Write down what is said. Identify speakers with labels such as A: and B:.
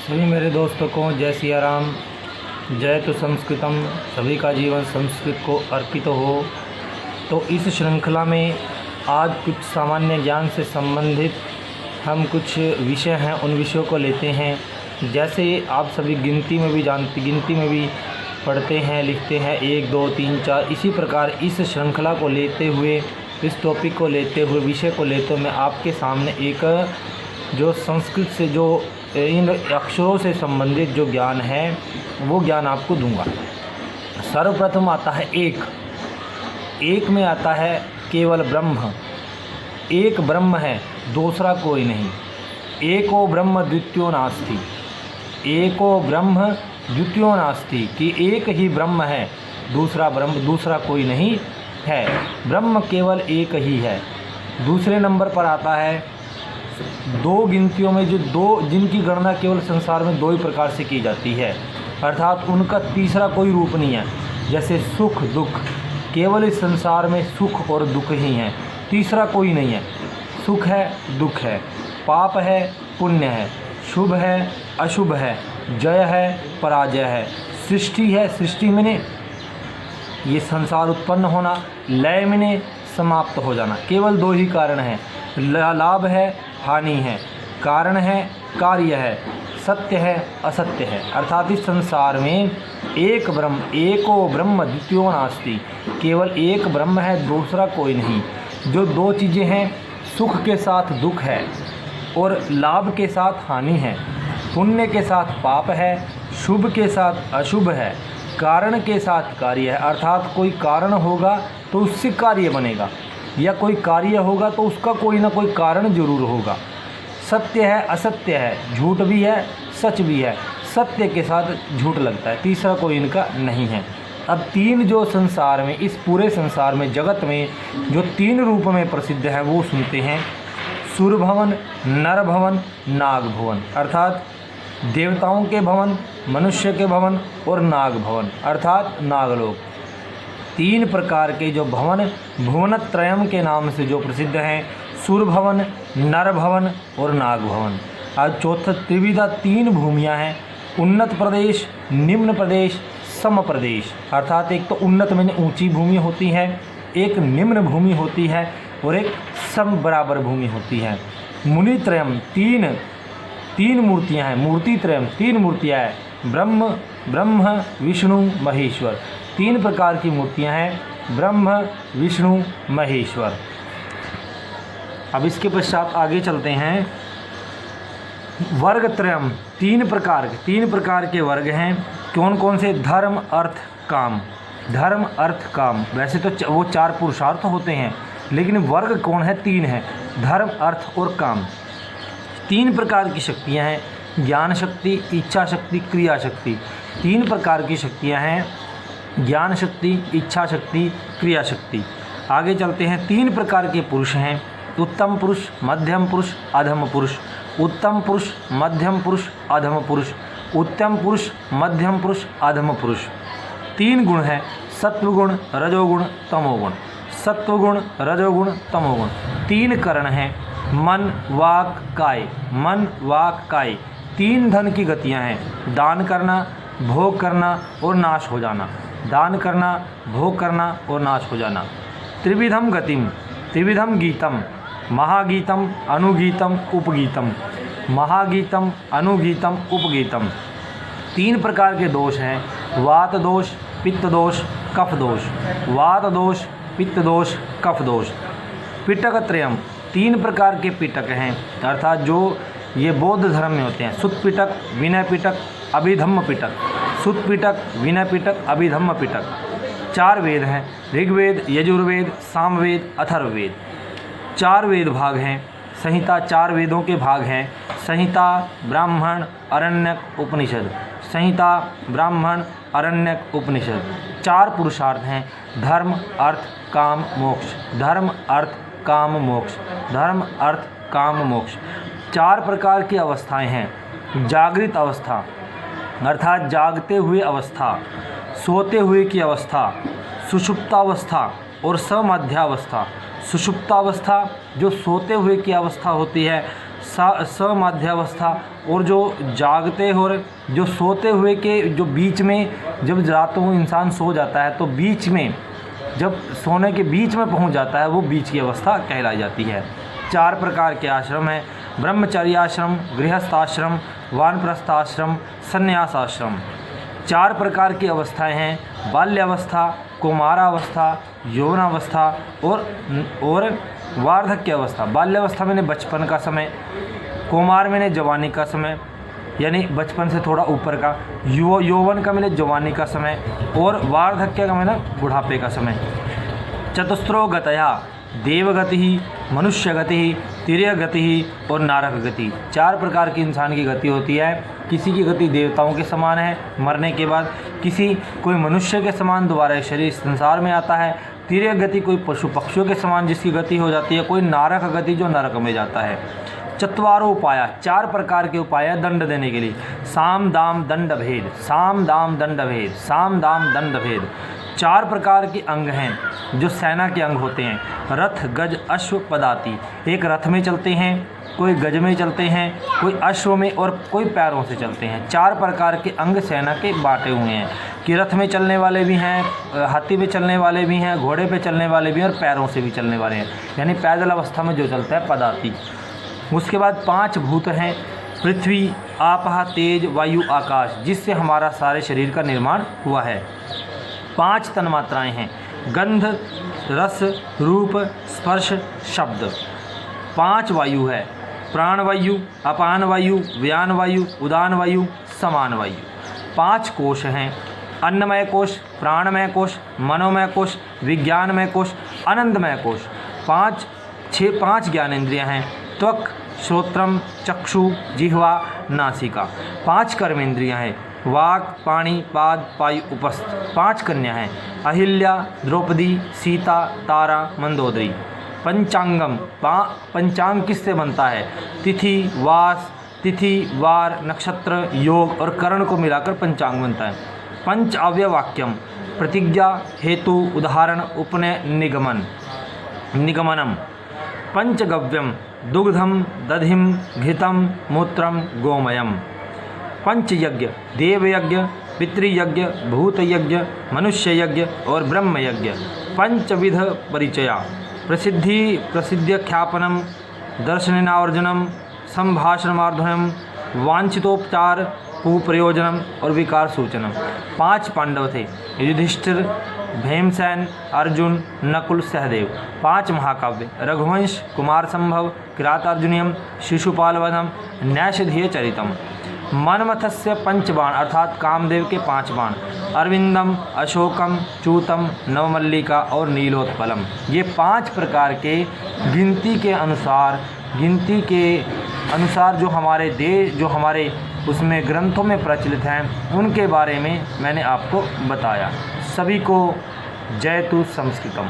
A: सभी मेरे दोस्तों को जय सिया राम। जय तो संस्कृतम, सभी का जीवन संस्कृत को अर्पित हो। तो इस श्रृंखला में आज कुछ सामान्य ज्ञान से संबंधित हम कुछ विषय हैं, उन विषयों को लेते हैं। जैसे आप सभी गिनती में भी पढ़ते हैं, लिखते हैं 1 2 3 4। इसी प्रकार इस श्रृंखला को लेते हुए, इस टॉपिक को लेते हुए, विषय को लेते हुए मैं आपके सामने एक जो संस्कृत से जो इन अक्षरों से संबंधित जो ज्ञान है वो ज्ञान आपको दूंगा। सर्वप्रथम आता है एक में आता है केवल ब्रह्म। एक ब्रह्म है, दूसरा कोई नहीं। एको ब्रह्म द्वितीयो नास्ति। एको ब्रह्म द्वितीयो नास्ति कि एक ही ब्रह्म है, दूसरा कोई नहीं है। ब्रह्म केवल एक ही है। दूसरे नंबर पर आता है दो गिनतियों में जिनकी गणना केवल संसार में 2 ही प्रकार से की जाती है, अर्थात उनका तीसरा कोई रूप नहीं है। जैसे सुख दुख, केवल इस संसार में सुख और दुख ही हैं, तीसरा कोई नहीं है। सुख है, दुख है, पाप है, पुण्य है, शुभ है, अशुभ है, जय है, पराजय है, सृष्टि है। सृष्टि में ये संसार उत्पन्न होना, लय में समाप्त हो जाना। केवल 2 ही कारण हैं, लाभ है, हानि है, कारण है, कार्य है, सत्य है, असत्य है। अर्थात इस संसार में एको ब्रह्म द्वितीयो नास्ति, केवल एक ब्रह्म है, दूसरा कोई नहीं। जो 2 चीज़ें हैं, सुख के साथ दुख है और लाभ के साथ हानि है, पुण्य के साथ पाप है, शुभ के साथ अशुभ है, कारण के साथ कार्य है। अर्थात कोई कारण होगा तो उससे कार्य बनेगा, या कोई कार्य होगा तो उसका कोई ना कोई कारण जरूर होगा। सत्य है, असत्य है, झूठ भी है, सच भी है। सत्य के साथ झूठ लगता है, तीसरा कोई इनका नहीं है। अब 3 जो संसार में, इस पूरे संसार में, जगत में जो 3 रूप में प्रसिद्ध है वो सुनते हैं। सूर भवन, नर भवन, नाग भवन। अर्थात देवताओं के भवन, मनुष्य के भवन और नाग भवन अर्थात नागलोक। 3 प्रकार के जो भवन भुवनत्रयम के नाम से जो प्रसिद्ध हैं, सूर भवन, नर भवन और नाग भवन। आज चौथा त्रिविधा 3 भूमियाँ हैं, उन्नत प्रदेश, निम्न प्रदेश, सम प्रदेश। अर्थात एक तो उन्नत में ऊंची भूमि होती है, एक निम्न भूमि होती है और एक सम बराबर भूमि होती है। मुनित्रयम 3 मूर्तियाँ हैं, मूर्तित्रयम 3 मूर्तियाँ हैं, ब्रह्म विष्णु महेश्वर। 3 प्रकार की मूर्तियां हैं, ब्रह्म विष्णु महेश्वर। अब इसके पश्चात आगे चलते हैं। वर्गत्रयम 3 प्रकार के वर्ग हैं। कौन कौन से? धर्म अर्थ काम। धर्म अर्थ काम, वैसे तो वो 4 पुरुषार्थ होते हैं, लेकिन वर्ग कौन है? 3 है, धर्म अर्थ और काम। 3 प्रकार की शक्तियां हैं, ज्ञान शक्ति, इच्छा शक्ति, क्रिया शक्ति। 3 प्रकार की शक्तियां हैं, ज्ञान शक्ति, इच्छा शक्ति, क्रिया शक्ति। आगे चलते हैं। 3 प्रकार के पुरुष हैं, उत्तम पुरुष, मध्यम पुरुष, अधम पुरुष। उत्तम पुरुष, मध्यम पुरुष, अधम पुरुष। उत्तम पुरुष, मध्यम पुरुष, अधम पुरुष। 3 गुण हैं, सत्वगुण, रजोगुण, तमोगुण। सत्वगुण, रजोगुण, तमोगुण। 3 करण हैं, मन वाक काय। मन वाक काय। 3 धन की गतियां हैं, दान करना, भोग करना और नाश हो जाना। दान करना, भोग करना और नाश हो जाना। त्रिविधम गतिम, त्रिविधम गीतम, महागीतम, अनुगीतम, उपगीतम। महागीतम, अनुगीतम, उपगीतम। 3 प्रकार के दोष हैं, वात दोष, पित्त दोष, कफ दोष। वात दोष, पित्त दोष, कफ दोष। पिटक त्रयम 3 प्रकार के पिटक हैं, अर्थात जो ये बौद्ध धर्म में होते हैं। सुत पिटक, विनय पिटक, अभिधम्म पिटक। सुत पिटक, विनय पिटक, अभिधम्म पिटक। 4 वेद हैं, ऋग्वेद, यजुर्वेद, सामवेद, अथर्ववेद। 4 वेद भाग हैं, संहिता 4 वेदों के भाग हैं। संहिता, ब्राह्मण, आरण्यक, उपनिषद। संहिता, ब्राह्मण, आरण्यक, उपनिषद। 4 पुरुषार्थ हैं, धर्म अर्थ काम मोक्ष। धर्म अर्थ काम मोक्ष। धर्म अर्थ काम मोक्ष। 4 प्रकार की अवस्थाएं हैं, जागृत अवस्था अर्थात जागते हुए अवस्था, सोते हुए की अवस्था, सुषुप्तावस्था और समध्यावस्था। सुषुप्तावस्था जो सोते हुए की अवस्था होती है, समाध्यावस्था, और जो जागते और जो सोते हुए के जो बीच में, जब रातों इंसान सो जाता है तो बीच में, जब सोने के बीच में पहुंच जाता है, वो बीच की अवस्था कहलाई जाती है। 4 प्रकार के आश्रम हैं: ब्रह्मचर्याश्रम, गृहस्थाश्रम, वानप्रस्थाश्रम, संन्यासाश्रम। 4 प्रकार की अवस्थाएं हैं: बाल्यावस्था, कौमारावस्था, यौवनावस्था और वार्धक्य अवस्था। बाल्यावस्था में बचपन का समय, कौमार में जवानी का समय यानी बचपन से थोड़ा ऊपर का, यौवन का मैंने जवानी का समय, और वार्धक्य का मैंने बुढ़ापे का समय। चतुस्रो गतया देवगति, मनुष्य गति, तिर्य गति और नारक गति। 4 प्रकार की इंसान की गति होती है। किसी की गति देवताओं के समान है मरने के बाद, कोई मनुष्य के समान दोबारा शरीर संसार में आता है, तिर्य गति कोई पशु पक्षियों के समान जिसकी गति हो जाती है, कोई नारक गति जो नरक में जाता है। चत्वारो उपाय, 4 प्रकार के उपाय दंड देने के लिए: साम दाम दंड भेद, साम दाम दंड भेद, साम दाम दंड भेद। 4 प्रकार के अंग हैं जो सेना के अंग होते हैं: रथ, गज, अश्व, पदाति। एक रथ में चलते हैं, कोई गज में चलते हैं, कोई अश्व में और कोई पैरों से चलते हैं। 4 प्रकार के अंग सेना के बांटे हुए हैं कि रथ में चलने वाले भी हैं, हाथी पे चलने वाले भी हैं, घोड़े पे चलने वाले भी हैं और पैरों से भी चलने वाले हैं, यानी पैदल अवस्था में जो चलता है पदाति। उसके बाद 5 भूत हैं: पृथ्वी, आपः, तेज, वायु, आकाश, जिससे हमारा सारे शरीर का निर्माण हुआ है। 5 तन्मात्राएं हैं: गंध, रस, रूप, स्पर्श, शब्द। 5 वायु है: प्राण वायु, अपान वायु, व्यान वायु, उदान वायु, समान वायु। 5 कोश हैं: अन्नमय कोश, प्राणमय कोश, मनोमय कोश, विज्ञानमय कोश, आनंदमय कोश। 5 ज्ञानेंद्रियां हैं: त्वक, श्रोत्रम, चक्षु, जिह्वा, नासिका। 5 कर्मेंद्रियां हैं: वाक, पाणी, पाद, पायु, उपस्थ। 5 कन्या हैं: अहिल्या, द्रौपदी, सीता, तारा, मंदोदरी। पंचांगम, पंचांग किससे बनता है? तिथि, वार, नक्षत्र, योग और करण को मिलाकर पंचांग बनता है। पंच अव्यवाक्यम, प्रतिज्ञा, हेतु, उदाहरण, उपनय, निगमनम। पंचगव्यम, दुग्धम, दधिम, घृतम, मूत्रम, गोमयम। पंचयज्ञ, देवयज्ञ, पितृयज्ञ, भूतयज्ञ, मनुष्ययज्ञ और ब्रह्मयज्ञ। पंचविध परिचया: प्रसिद्ध्यख्यापनम, दर्शनावर्जनम, संभाषणमार्धनम, वांछितोपचार कुप्रयोजनम और विकार सूचनम। 5 पांडव थे: युधिष्ठिर, भीमसेन, अर्जुन, नकुल, सहदेव। 5 महाकाव्य: रघुवंश, कुमार संभव, किरातार्जुनीयम, शिशुपालवधम, नैषधीय चरितम। मनमथस्य 5 बाण अर्थात कामदेव के 5 बाण: अरविंदम, अशोकम, चूतम, नवमल्लिका और नीलोत्पलम। ये 5 प्रकार के गिनती के अनुसार जो हमारे हमारे उसमें ग्रंथों में प्रचलित हैं, उनके बारे में मैंने आपको बताया। सभी को जयतु संस्कृतम।